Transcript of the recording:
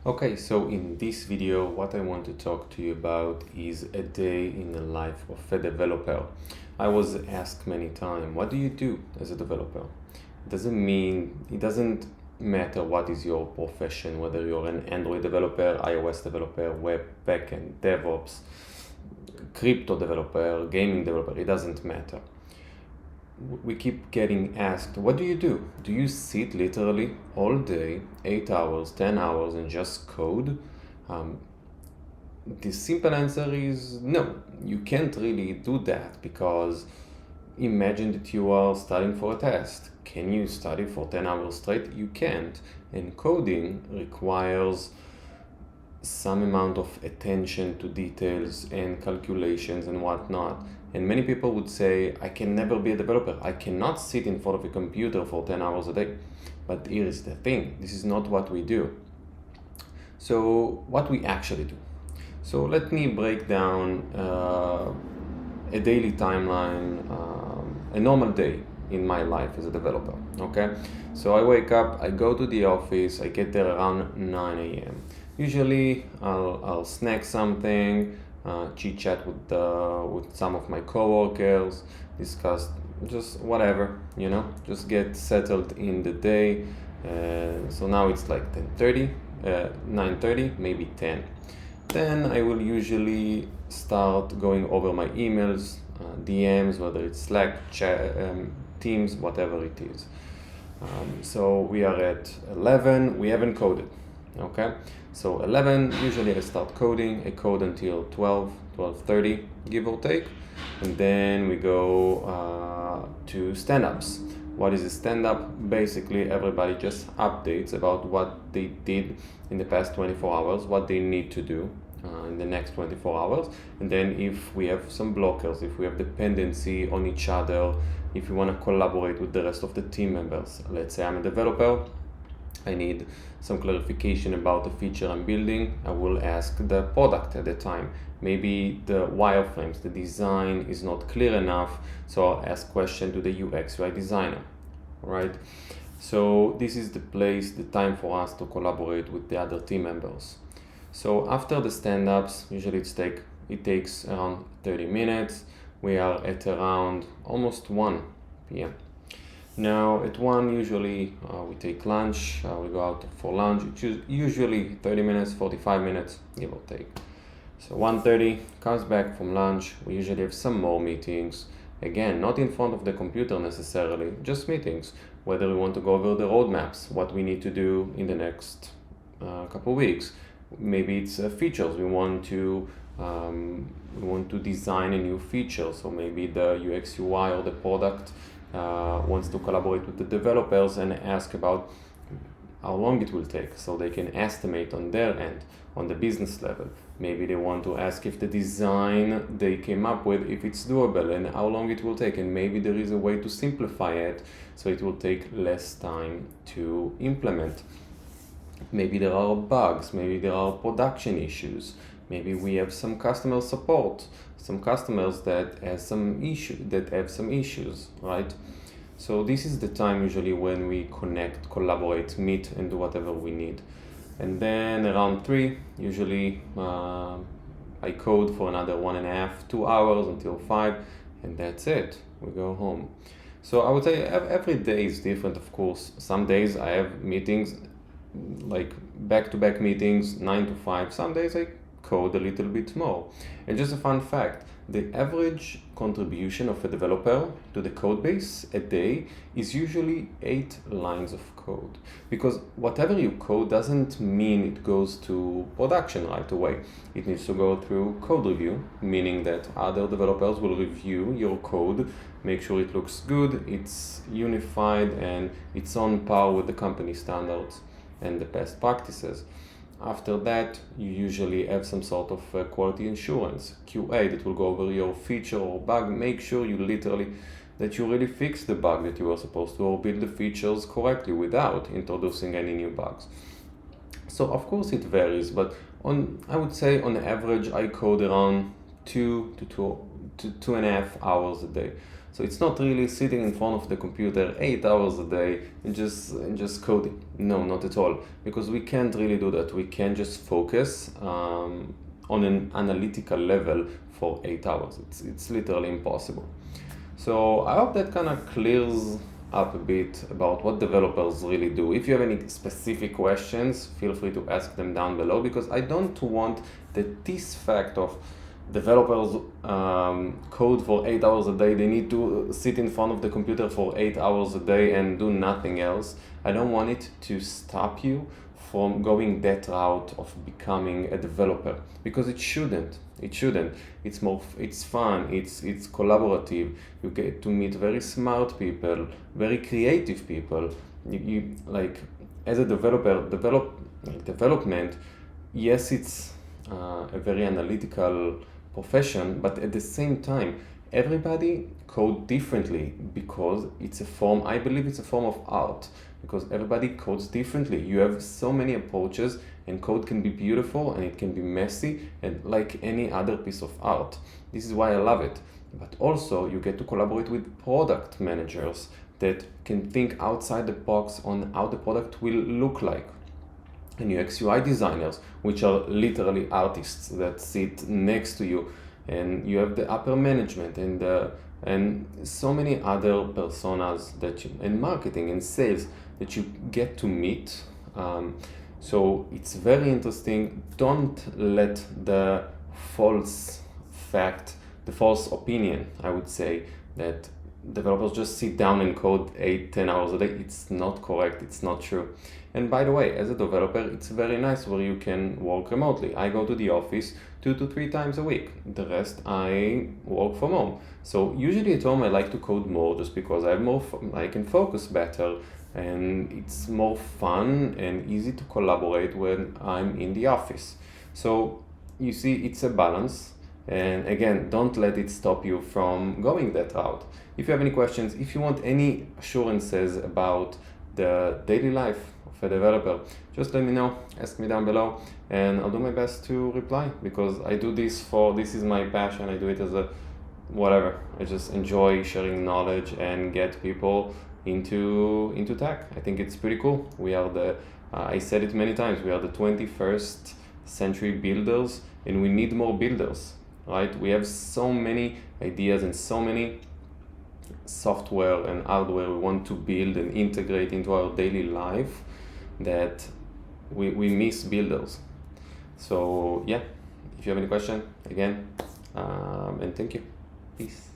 Okay, so in this video, what I want to talk to you about is a day in the life of a developer. I was asked many times, what do you do as a developer? It doesn't matter what is your profession, whether you're an Android developer, iOS developer, web backend, DevOps, crypto developer, gaming developer, it doesn't matter. We keep getting asked, what do you do? Do you sit literally all day, 8 hours, 10 hours, and just code? Um, the simple answer is no, you can't really do that because imagine that you are studying for a test. Can you study for 10 hours straight? You can't. And coding requires some amount of attention to details and calculations and whatnot. And many people would say, I can never be a developer. I cannot sit in front of a computer for 10 hours a day. But here is the thing, this is not what we do. So, what we actually do. So, let me break down a daily timeline, a normal day in my life as a developer. Okay, so I wake up, I go to the office, I get there around 9 a.m. Usually, I'll snack something, chit chat with some of my coworkers, discuss just whatever, just get settled in the day. So now it's like 10:30, 9:30, maybe 10. Then I will usually start going over my emails, DMs, whether it's Slack, chat, Teams, whatever it is. So we are at 11, we haven't coded, okay? So 11, usually I start coding, I code until 12, 12:30, give or take. And then we go to stand-ups. What is a stand-up? Basically, everybody just updates about what they did in the past 24 hours, what they need to do in the next 24 hours. And then if we have some blockers, if we have dependency on each other, if we want to collaborate with the rest of the team members. Let's say I'm a developer, I need some clarification about the feature I'm building. I will ask the product at the time. Maybe the wireframes, the design is not clear enough, so I'll ask question to the UX UI designer, right? So this is the place, the time for us to collaborate with the other team members. So after the stand-ups, usually it takes around 30 minutes. We are at around almost 1 p.m. Now at 1 usually we take lunch, we go out for lunch, usually 30 minutes, 45 minutes, give or take. So 1:30 comes back from lunch, we usually have some more meetings, again not in front of the computer necessarily, just meetings, whether we want to go over the roadmaps, what we need to do in the next couple weeks. Maybe it's features we want to design a new feature, so maybe the UX UI or the product wants to collaborate with the developers and ask about how long it will take, so they can estimate on their end, on the business level. Maybe they want to ask if the design they came up with, if it's doable and how long it will take, and maybe there is a way to simplify it so it will take less time to implement. Maybe there are bugs, maybe there are production issues, maybe we have some customer support, some customers that have some issues, right? So this is the time usually when we connect, collaborate, meet, and do whatever we need. And then around 3, usually I code for another 1.5, 2 hours until 5, and that's it. We go home. So I would say every day is different, of course. Some days I have meetings, like back-to-back meetings, 9 to 5. Some days I code a little bit more. And just a fun fact, the average contribution of a developer to the code base a day is usually 8 lines of code. Because whatever you code doesn't mean it goes to production right away. It needs to go through code review, meaning that other developers will review your code, make sure it looks good, it's unified, and it's on par with the company standards and the best practices. After that, you usually have some sort of quality assurance, QA, that will go over your feature or bug, make sure that you really fix the bug that you were supposed to, or build the features correctly without introducing any new bugs. So of course it varies, but I would say on average I code around 2 to 2.5 hours a day. So it's not really sitting in front of the computer 8 hours a day and just coding. No, not at all, because we can't really do that. We can't just focus on an analytical level for 8 hours. It's literally impossible. So I hope that kind of clears up a bit about what developers really do. If you have any specific questions, feel free to ask them down below, because I don't want that this fact of developers code for 8 hours a day, they need to sit in front of the computer for 8 hours a day and do nothing else. I don't want it to stop you from going that route of becoming a developer, because it shouldn't. It's fun, it's collaborative. You get to meet very smart people, very creative people. You like, as a developer, development, yes, it's a very analytical profession, but at the same time, everybody code differently, because I believe it's a form of art, because everybody codes differently. You have so many approaches, and code can be beautiful and it can be messy, and like any other piece of art. This is why I love it. But also you get to collaborate with product managers that can think outside the box on how the product will look like, and UX UI designers, which are literally artists that sit next to you, and you have the upper management and so many other personas and marketing and sales that you get to meet. So it's very interesting. Don't let the false opinion, I would say, that developers just sit down and code 8-10 hours a day. It's not correct, it's not true. And by the way, as a developer, it's very nice where you can work remotely. I go to the office 2 to 3 times a week. The rest I work from home. So usually at home I like to code more, just because I can focus better, and it's more fun and easy to collaborate when I'm in the office. So you see, it's a balance. And again, don't let it stop you from going that route. If you have any questions, if you want any assurances about the daily life of a developer, just let me know, ask me down below, and I'll do my best to reply, because I do this is my passion. I do it as a whatever. I just enjoy sharing knowledge and get people into tech. I think it's pretty cool. We are I said it many times, we are the 21st century builders, and we need more builders, right? We have so many ideas and so many software and hardware we want to build and integrate into our daily life, that we miss builders. So yeah, if you have any question, again, and thank you. Peace.